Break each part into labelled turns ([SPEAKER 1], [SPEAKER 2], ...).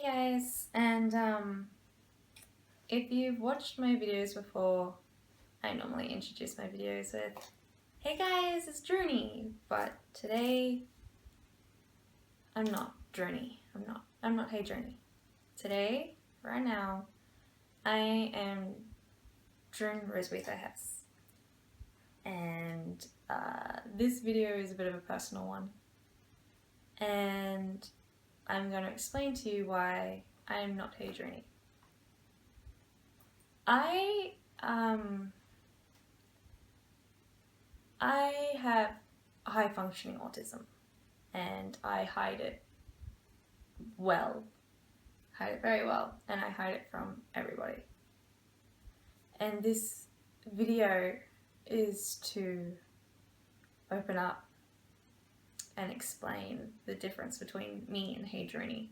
[SPEAKER 1] Hey guys, and if you've watched my videos before, I normally introduce my videos with, hey guys, it's Drunni, but today I'm not Drunni. I'm not Hey Drunni. Today, right now, I am Drun Roswitha Hess, and this video is a bit of a personal one, and I'm going to explain to you why I am not Hey Drunni. I have high functioning autism, and I hide it very well, and I hide it from everybody. And this video is to open up and explain the difference between me and Hey Drunni.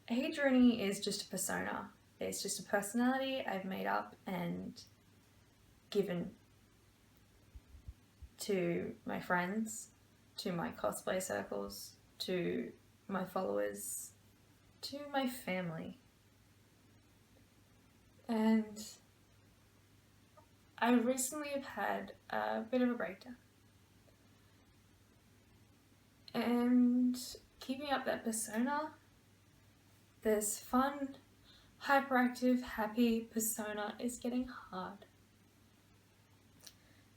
[SPEAKER 1] Hey Drunni is just a persona. It's just a personality I've made up and given to my friends, to my cosplay circles, to my followers, to my family. And I recently have had a bit of a breakdown. And keeping up that persona, this fun, hyperactive, happy persona is getting hard.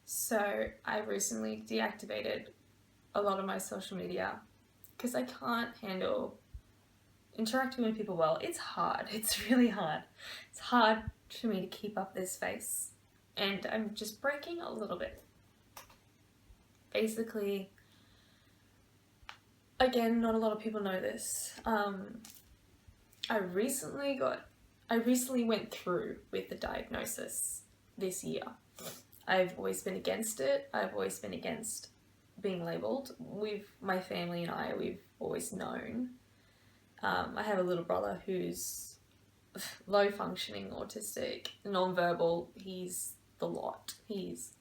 [SPEAKER 1] So I recently deactivated a lot of my social media because I can't handle interacting with people well. It's hard. It's really hard. It's hard for me to keep up this face, and I'm just breaking a little bit. Basically, again, not a lot of people know this. I recently went through with the diagnosis this year. I've always been against it. I've always been against being labelled. My family and I, we've always known. I have a little brother who's low functioning, autistic, non-verbal. He's the lot. He's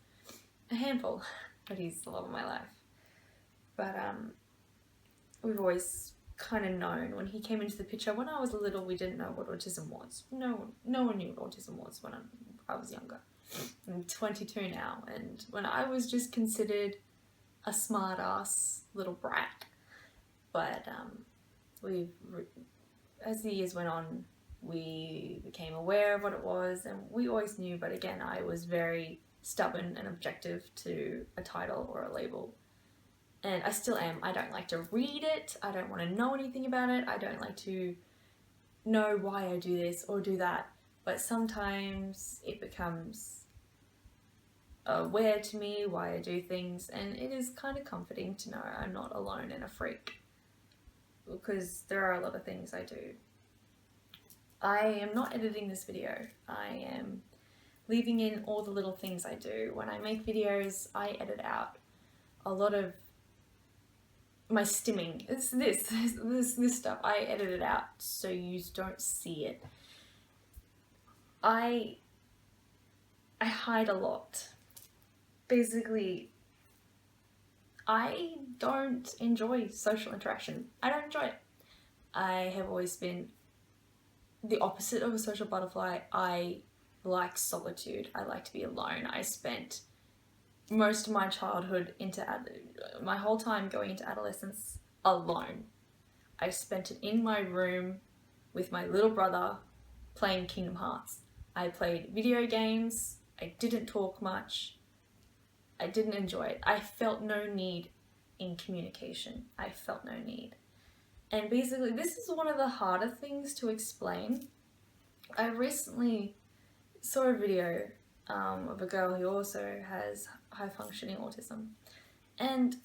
[SPEAKER 1] a handful, but he's the love of my life. But we've always kind of known. When he came into the picture, when I was little, we didn't know what autism was. No one knew what autism was when I was younger. I'm 22 now, and when I was just considered a smart ass little brat. But as the years went on, we became aware of what it was, and we always knew, but again, I was very stubborn and objective to a title or a label. And I still am. I don't like to read it. I don't want to know anything about it. I don't like to know why I do this or do that. But sometimes it becomes aware to me why I do things, and it is kind of comforting to know I'm not alone and a freak, because there are a lot of things I do. I am not editing this video. I am leaving in all the little things I do. When I make videos, I edit out a lot of my stimming. It's this stuff. I edit it out so you don't see it. I hide a lot. Basically, I don't enjoy social interaction. I don't enjoy it. I have always been the opposite of a social butterfly. I like solitude. I like to be alone. I spent most of my childhood my whole time going into adolescence alone. I spent it in my room with my little brother playing Kingdom Hearts. I played video games. I didn't talk much. I didn't enjoy it. I felt no need in communication. I felt no need. And basically, this is one of the harder things to explain. I recently saw a video of a girl who also has high functioning autism, and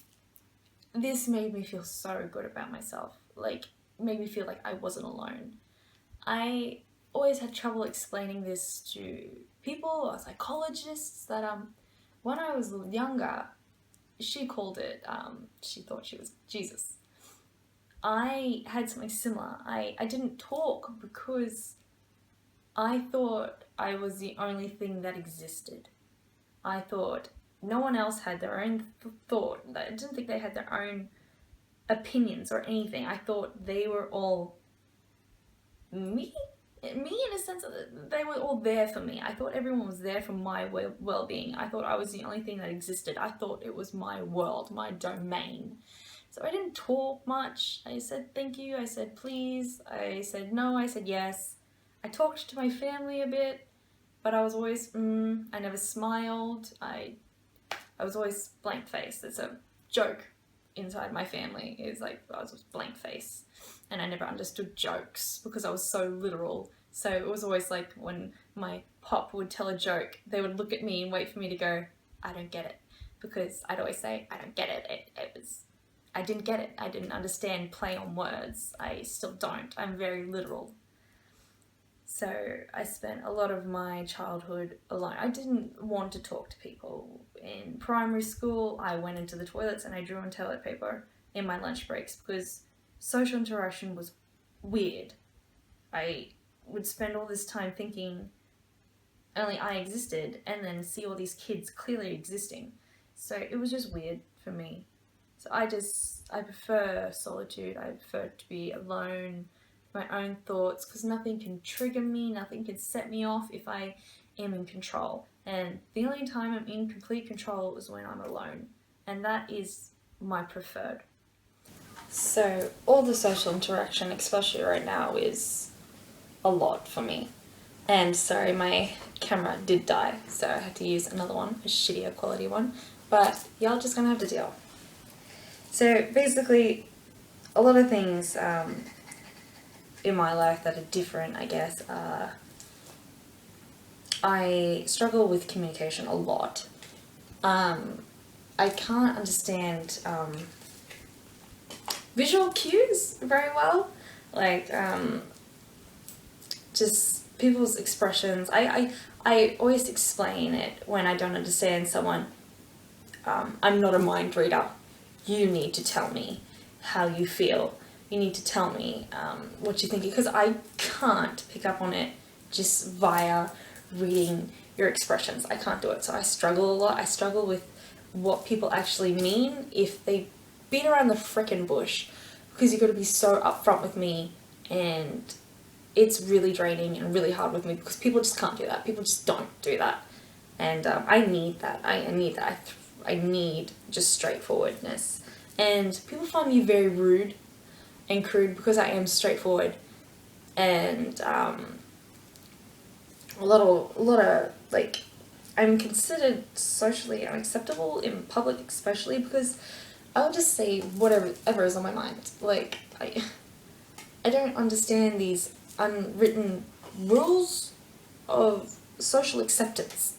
[SPEAKER 1] this made me feel so good about myself. Like, made me feel like I wasn't alone. I always had trouble explaining this to people or psychologists that when I was younger, she called it, she thought she was Jesus. I had something similar. I didn't talk because I thought I was the only thing that existed. I thought no one else had their own thought. I didn't think they had their own opinions or anything. I thought they were all me in a sense that they were all there for me. I thought everyone was there for my well-being. I thought I was the only thing that existed. I thought it was my world, my domain. So I didn't talk much. I said thank you, I said please, I said no, I said yes. I talked to my family a bit, but I was always I never smiled. I was always blank faced. It's a joke inside my family, is like I was blank face, and I never understood jokes because I was so literal. So it was always like when my pop would tell a joke, they would look at me and wait for me to go, I don't get it, because I'd always say I don't get it. I didn't get it. I didn't understand play on words. I still don't. I'm very literal. So I spent a lot of my childhood alone. I didn't want to talk to people. In primary school, I went into the toilets and I drew on toilet paper in my lunch breaks because social interaction was weird. I would spend all this time thinking only I existed and then see all these kids clearly existing. So it was just weird for me. So I prefer solitude. I prefer to be alone, my own thoughts, because nothing can trigger me, nothing can set me off if I am in control. And the only time I'm in complete control is when I'm alone, and that is my preferred. So all the social interaction, especially right now, is a lot for me. And sorry, my camera did die, so I had to use another one, a shittier quality one, but y'all just gonna have to deal. So basically, a lot of things in my life that are different, I guess. I struggle with communication a lot. I can't understand visual cues very well, like just people's expressions. I always explain it when I don't understand someone. I'm not a mind reader. You need to tell me how you feel. You need to tell me what you're thinking, because I can't pick up on it just via reading your expressions. I can't do it. So I struggle a lot. I struggle with what people actually mean if they've been around the frickin' bush, because you've got to be so upfront with me, and it's really draining and really hard with me because people just can't do that. People just don't do that. And I need that. I need that. I need just straightforwardness. And people find me very rude and crude because I am straightforward, and a lot of like, I'm considered socially unacceptable in public, especially because I'll just say whatever is on my mind. Like, I don't understand these unwritten rules of social acceptance.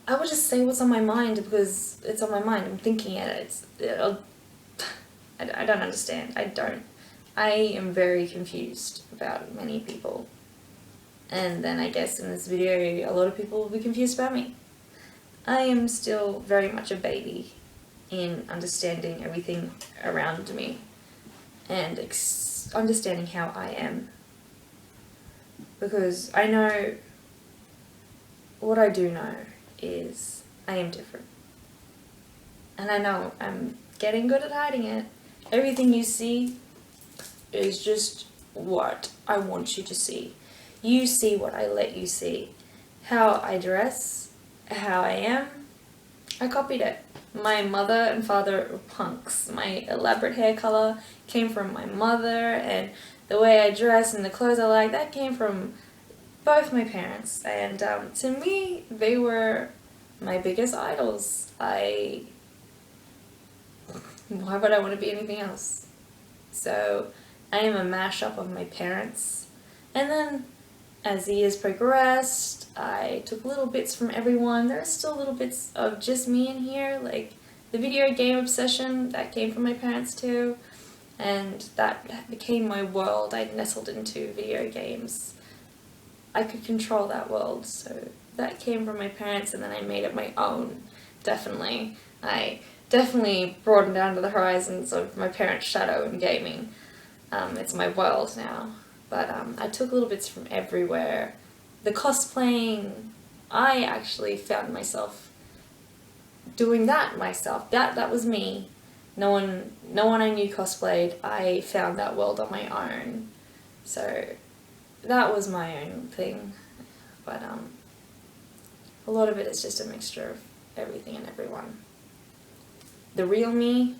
[SPEAKER 1] I would just say what's on my mind because it's on my mind. I'm thinking it. I don't understand. I am very confused about many people. And then I guess in this video, a lot of people will be confused about me. I am still very much a baby in understanding everything around me and understanding how I am. Because I know, what I do know is I am different. And I know I'm getting good at hiding it. Everything you see is just what I want you to see. You see what I let you see. How I dress, how I am, I copied it. My mother and father were punks. My elaborate hair color came from my mother, and the way I dress and the clothes I like, that came from both my parents. And to me, they were my biggest idols. Why would I want to be anything else? So I am a mashup of my parents. And then as the years progressed, I took little bits from everyone. There are still little bits of just me in here, like the video game obsession, that came from my parents too. And that became my world. I nestled into video games. I could control that world, so that came from my parents, and then I made it my own, definitely. I definitely broadened down to the horizons of my parents' shadow in gaming. It's my world now. But I took little bits from everywhere. The cosplaying, I actually found myself doing that myself. That was me. No one I knew cosplayed. I found that world on my own. So that was my own thing, but a lot of it is just a mixture of everything and everyone. The real me,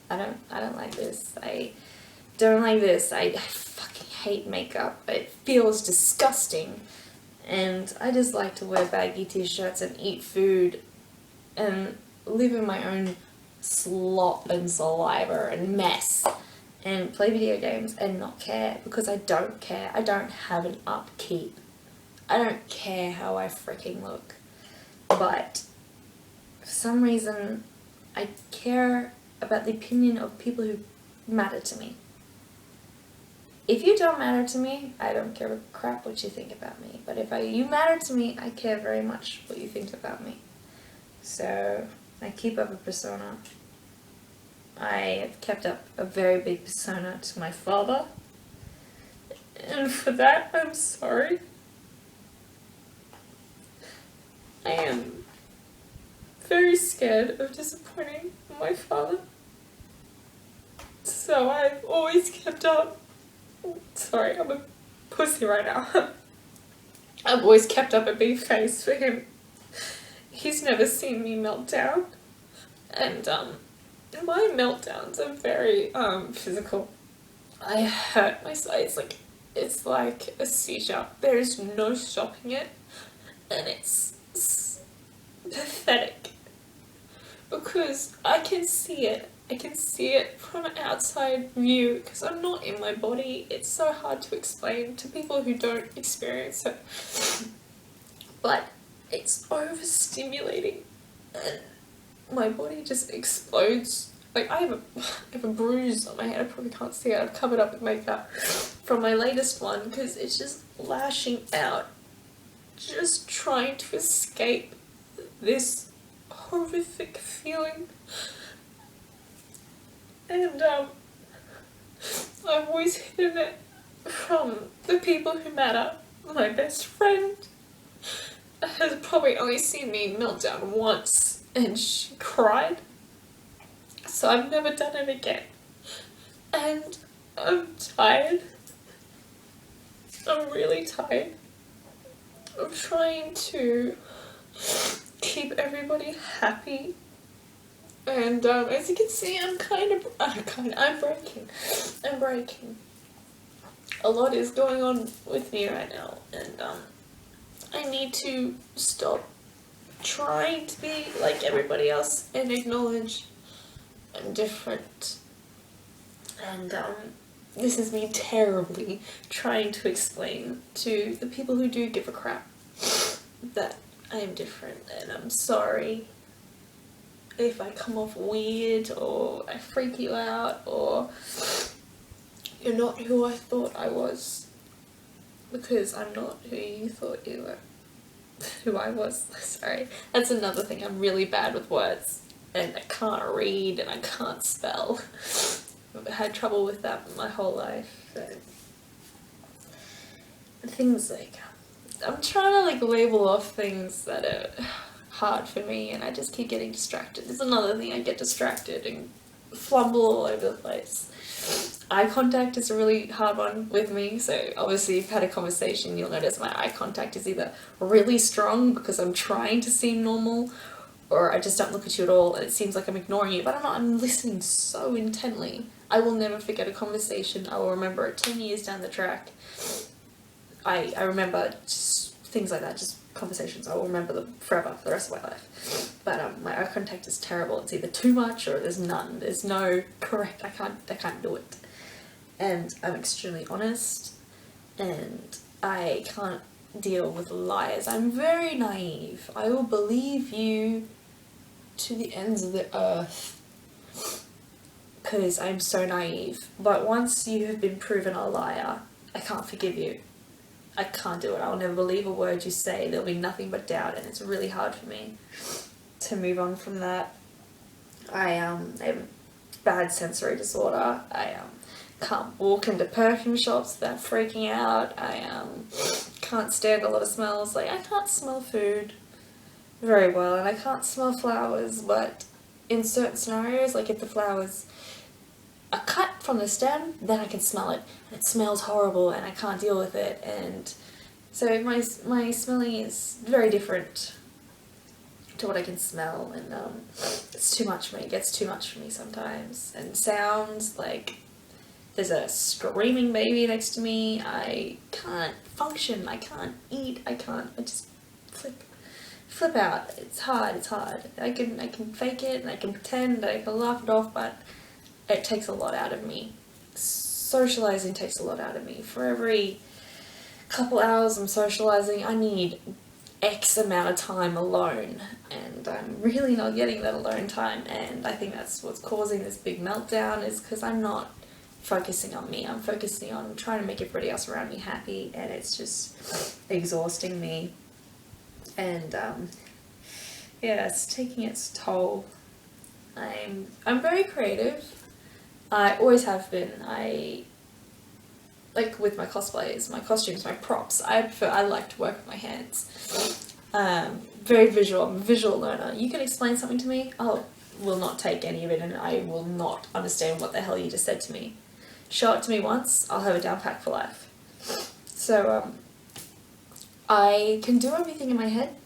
[SPEAKER 1] I don't like this. I don't like this. I fucking hate makeup. It feels disgusting. And I just like to wear baggy t-shirts and eat food and live in my own slop and saliva and mess and play video games and not care, because I don't care. I don't have an upkeep. I don't care how I freaking look. But for some reason, I care about the opinion of people who matter to me. If you don't matter to me, I don't care a crap what you think about me. But if you matter to me, I care very much what you think about me. So I keep up a persona. I have kept up a very big persona to my father. And for that, I'm sorry. I am very scared of disappointing my father. So I've always kept up. Sorry, I'm a pussy right now. I've always kept up a big face for him. He's never seen me melt down. And my meltdowns are very physical. I hurt myself. It's like a seizure. There is no stopping it. And it's pathetic. Because I can see it. I can see it from an outside view because I'm not in my body. It's so hard to explain to people who don't experience it. But it's overstimulating and my body just explodes. Like I have a bruise on my head. I probably can't see it. I've covered up with makeup from my latest one because it's just lashing out, just trying to escape this horrific feeling. And I've always hidden it from the people who matter. My best friend has probably only seen me melt down once and she cried. So I've never done it again. And I'm tired. I'm really tired. I'm trying to keep everybody happy. And as you can see, I'm breaking. I'm breaking. A lot is going on with me right now, and I need to stop trying to be like everybody else and acknowledge I'm different. And this is me terribly trying to explain to the people who do give a crap that I am different, and I'm sorry if I come off weird or I freak you out or you're not who I thought I was, because I'm not who you thought you were, who I was. Sorry, that's another thing. I'm really bad with words and I can't read and I can't spell. I've had trouble with that my whole life. So things like, I'm trying to label off things that are hard for me and I just keep getting distracted. There's another thing, I get distracted and flumble all over the place. Eye contact is a really hard one with me, so obviously if you've had a conversation you'll notice my eye contact is either really strong because I'm trying to seem normal, or I just don't look at you at all and it seems like I'm ignoring you, but I'm not. I'm listening so intently. I will never forget a conversation. I will remember it 10 years down the track. I remember just things like that, just conversations. I will remember them forever, for the rest of my life. But my eye contact is terrible. It's either too much or there's none. There's no correct. I can't do it. And I'm extremely honest, and I can't deal with lies. I'm very naive. I will believe you to the ends of the earth because I'm so naive. But once you have been proven a liar, I can't forgive you. I can't do it. I'll never believe a word you say. There'll be nothing but doubt, and it's really hard for me to move on from that. I have bad sensory disorder. I can't walk into perfume shops without freaking out. I can't stand a lot of smells. Like, I can't smell food very well, and I can't smell flowers, but in certain scenarios, like if the flowers a cut from the stem, then I can smell it. And it smells horrible and I can't deal with it. And so my smelling is very different to what I can smell, and it's too much for me. It gets too much for me sometimes. And sounds, like there's a screaming baby next to me, I can't function, I can't eat, I just flip out. It's hard. I can fake it and I can pretend, I can laugh it off, but it takes a lot out of me. Socializing takes a lot out of me. For every couple hours I'm socializing, I need X amount of time alone, and I'm really not getting that alone time, and I think that's what's causing this big meltdown, is because I'm not focusing on me. I'm focusing on trying to make everybody else around me happy, and it's just exhausting me. And yeah, it's taking its toll. I'm very creative. I always have been. Like with my cosplays, my costumes, my props, I like to work with my hands. Very visual. I'm a visual learner. You can explain something to me, I will not take any of it, and I will not understand what the hell you just said to me. Show it to me once, I'll have it down pat for life. So I can do everything in my head.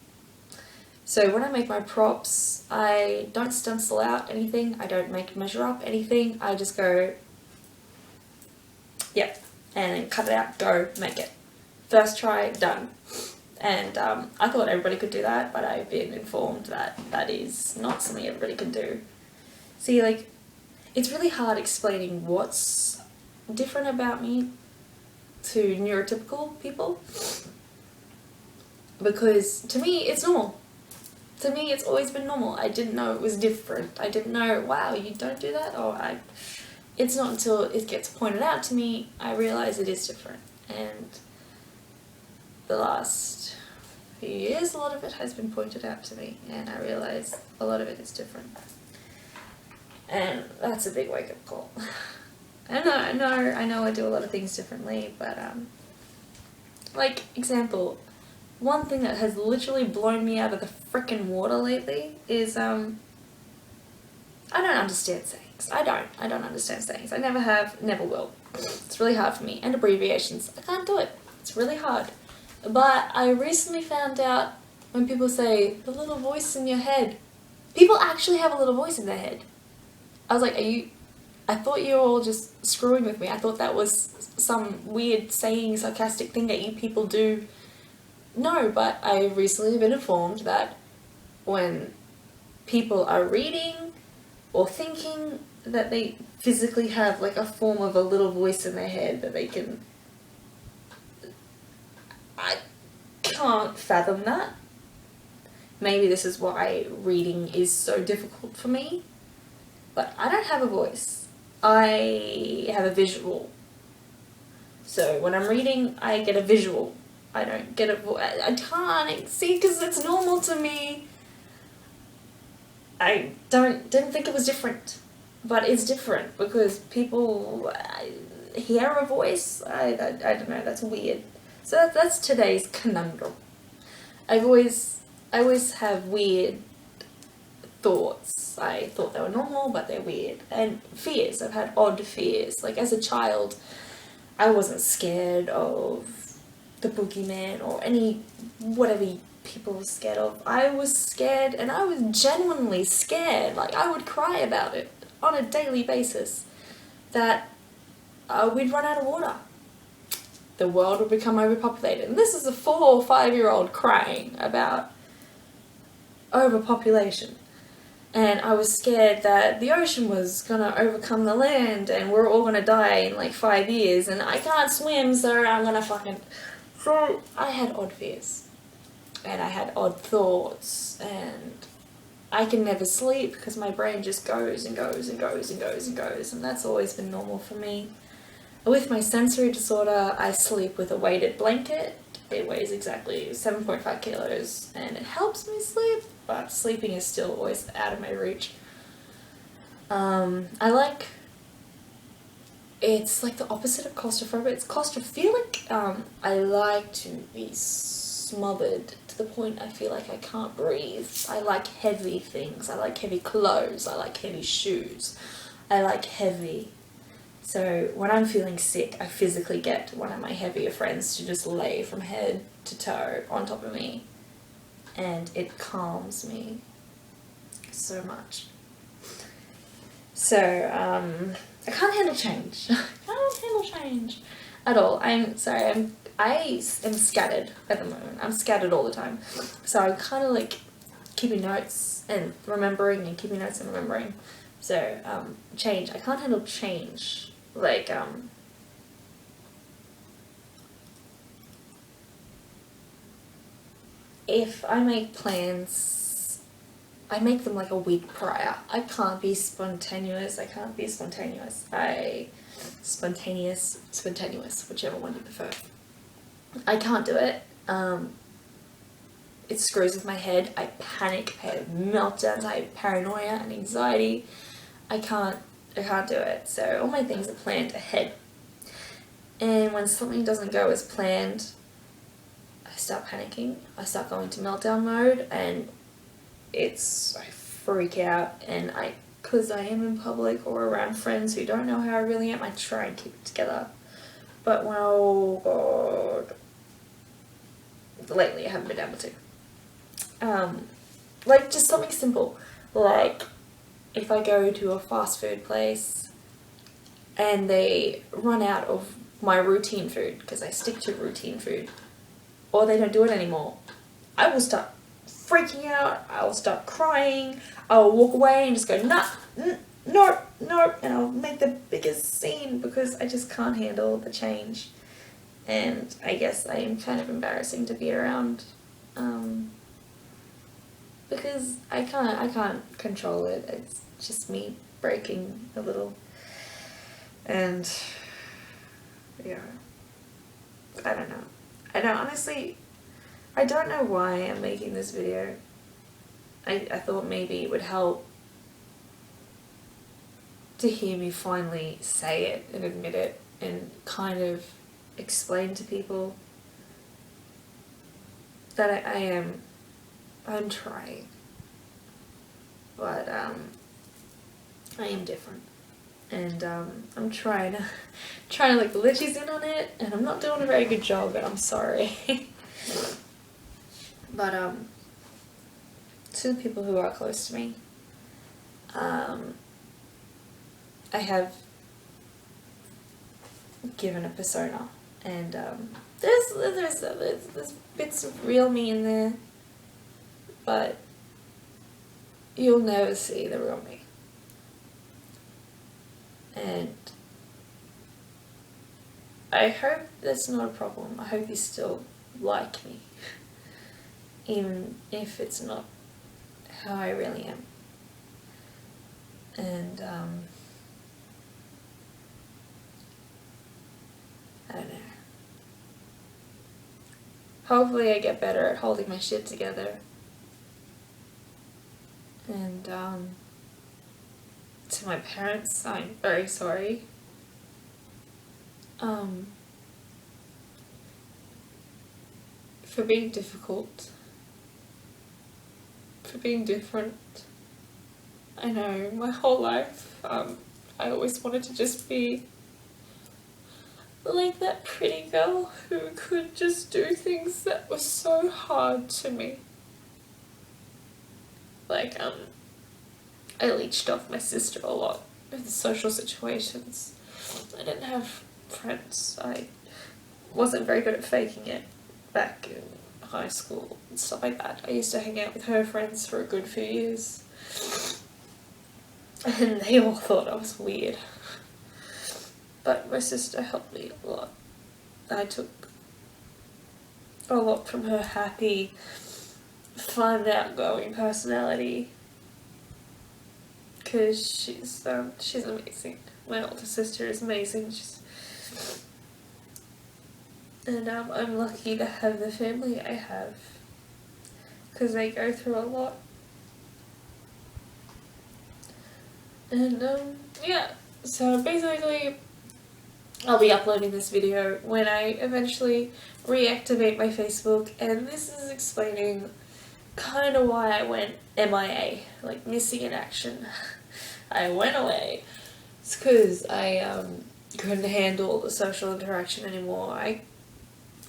[SPEAKER 1] So when I make my props, I don't stencil out anything, I don't measure up anything, I just go, yep, and then cut it out, go, make it. First try, done. And I thought everybody could do that, but I've been informed that that is not something everybody can do. See, like, it's really hard explaining what's different about me to neurotypical people, because to me it's normal. To me it's always been normal. I didn't know it was different. I didn't know, wow, you don't do that? Or it's not until it gets pointed out to me I realize it is different. And the last few years, a lot of it has been pointed out to me, and I realize a lot of it is different. And that's a big wake-up call. I know I do a lot of things differently, but like, example, one thing that has literally blown me out of the frickin' water lately is I don't understand sayings. I don't understand sayings. I never have, never will. It's really hard for me. And abbreviations, I can't do it. It's really hard. But I recently found out when people say, the little voice in your head, people actually have a little voice in their head. I was like, I thought you were all just screwing with me. I thought that was some weird saying, sarcastic thing that you people do. No, but I've recently been informed that when people are reading or thinking, that they physically have like a form of a little voice in their head that they can... I can't fathom that. Maybe this is why reading is so difficult for me. But I don't have a voice. I have a visual. So when I'm reading, I get a visual. I don't get a voice. I can't see, because it's normal to me. I didn't think it was different. But it's different because people hear a voice. I don't know, that's weird. So that's today's conundrum. I always have weird thoughts. I thought they were normal, but they're weird. And fears. I've had odd fears. Like, as a child, I wasn't scared of the boogeyman or any whatever people were scared of. I was scared, and I was genuinely scared. Like, I would cry about it on a daily basis, that we'd run out of water. The world would become overpopulated. And this is a 4 or 5-year-old crying about overpopulation. And I was scared that the ocean was going to overcome the land and we're all going to die in like 5 years, and I can't swim, so I'm going to fucking... So I had odd fears. And I had odd thoughts, and I can never sleep because my brain just goes and goes and goes and goes and goes, and that's always been normal for me. With my sensory disorder, I sleep with a weighted blanket. It weighs exactly 7.5 kilos, and it helps me sleep, but sleeping is still always out of my reach. It's like the opposite of claustrophobia. It's claustrophilic. I like to be smothered to the point I feel like I can't breathe. I like heavy things. I like heavy clothes. I like heavy shoes. I like heavy So when I'm feeling sick, I physically get one of my heavier friends to just lay from head to toe on top of me, and it calms me so much. So I can't handle change. I can't handle change at all. I am scattered at the moment. I'm scattered all the time. So I'm kind of like keeping notes and remembering and keeping notes and remembering. So change. I can't handle change. Like if I make plans, I make them like a week prior. I can't be spontaneous. Spontaneous, whichever one you prefer. I can't do it. It screws with my head. I panic. I have meltdowns. I have paranoia and anxiety. I can't do it. So all my things are planned ahead. And when something doesn't go as planned, I start panicking. I start going to meltdown mode, and I freak out. And because I am in public or around friends who don't know how I really am, I try and keep it together. But oh god, lately I haven't been able to. Like just something simple, like if I go to a fast food place and they run out of my routine food, because I stick to routine food, or they don't do it anymore, I will start freaking out, I will start crying, I will walk away and just go, nah, no, and I'll make the biggest scene because I just can't handle the change. And I guess I am kind of embarrassing to be around, because I can't control it. It's just me breaking a little, and yeah, I don't know. Honestly, I don't know why I'm making this video. I thought maybe it would help to hear me finally say it and admit it and kind of explain to people that I'm trying, but I am different, and I'm trying to like let you in on it, and I'm not doing a very good job, and I'm sorry. But to the people who are close to me, I have given a persona, and there's bits of real me in there, but you'll never see the real me. And I hope that's not a problem. I hope you still like me, even if it's not how I really am. And I don't know. Hopefully I get better at holding my shit together. And to my parents, I'm very sorry. For being difficult. For being different. I know, my whole life, I always wanted to just be like that pretty girl who could just do things that were so hard to me. Like, I leached off my sister a lot in social situations. I didn't have friends. I wasn't very good at faking it back in high school and stuff like that. I used to hang out with her friends for a good few years, and they all thought I was weird. But my sister helped me a lot. I took a lot from her happy, fun, outgoing personality, because she's amazing. My older sister is amazing. And I'm lucky to have the family I have, because they go through a lot. And yeah, so basically I'll be uploading this video when I eventually reactivate my Facebook, and this is explaining kind of why I went MIA, like missing in action. I went away. It's because I couldn't handle the social interaction anymore. I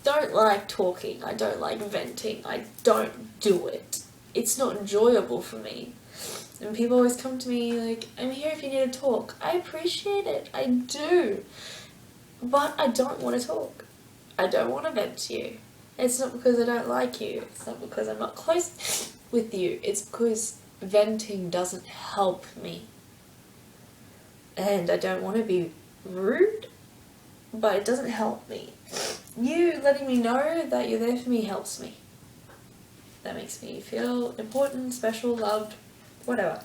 [SPEAKER 1] don't like talking. I don't like venting. I don't do it. It's not enjoyable for me. And people always come to me like, I'm here if you need to talk. I appreciate it. I do. But I don't want to talk. I don't want to vent to you. It's not because I don't like you. It's not because I'm not close with you. It's because venting doesn't help me. And I don't want to be rude, but it doesn't help me. You letting me know that you're there for me helps me. That makes me feel important, special, loved, whatever.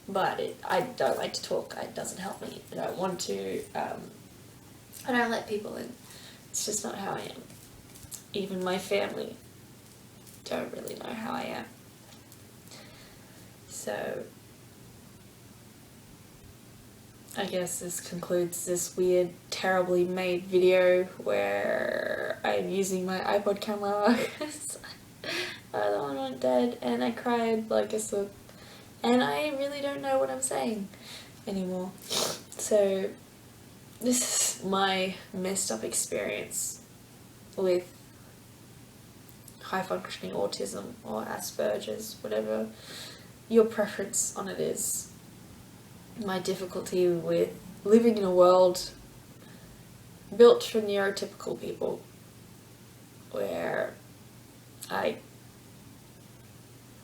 [SPEAKER 1] But I don't like to talk. It doesn't help me. I don't want to. I don't let people in. It's just not how I am. Even my family don't really know how I am. So I guess this concludes this weird, terribly made video where I'm using my iPod camera because the other one went dead and I cried like a sook. And I really don't know what I'm saying anymore. So this is my messed up experience with high functioning autism or Asperger's, whatever your preference on it is. My difficulty with living in a world built for neurotypical people where I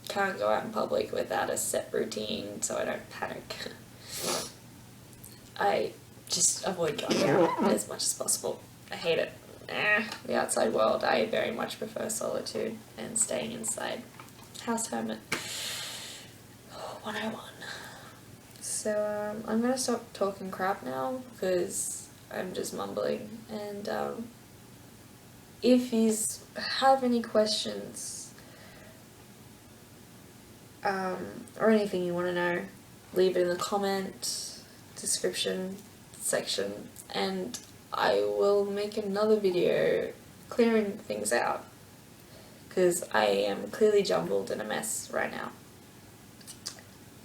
[SPEAKER 1] can't go out in public without a set routine so I don't panic. I just avoid going out as much as possible. I hate it. The outside world, I very much prefer solitude and staying inside. House hermit. 101. So I'm going to stop talking crap now because I'm just mumbling. And if you have any questions or anything you want to know, leave it in the comment description section and I will make another video clearing things out because I am clearly jumbled in a mess right now.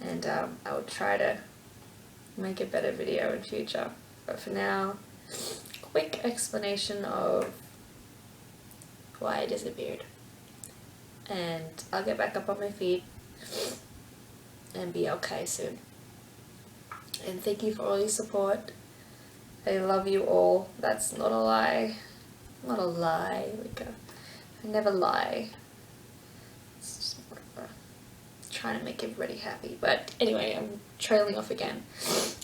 [SPEAKER 1] And I will try to make a better video in future. But for now, quick explanation of why I disappeared. And I'll get back up on my feet and be okay soon. And thank you for all your support. I love you all. That's not a lie. Not a lie. I never lie. It's just trying to make everybody happy. But anyway, I'm trailing off again.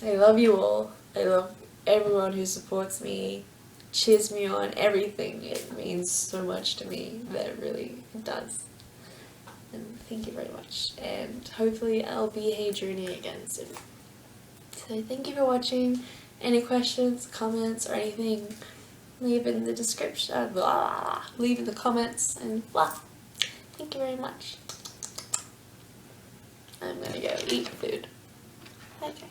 [SPEAKER 1] I love you all. I love everyone who supports me, cheers me on, everything. It means so much to me. That it really does. And thank you very much. And hopefully I'll be Hey Drunni again soon. So thank you for watching. Any questions, comments, or anything, leave in the description. Leave in the comments and blah. Thank you very much. I'm gonna go eat food. Okay.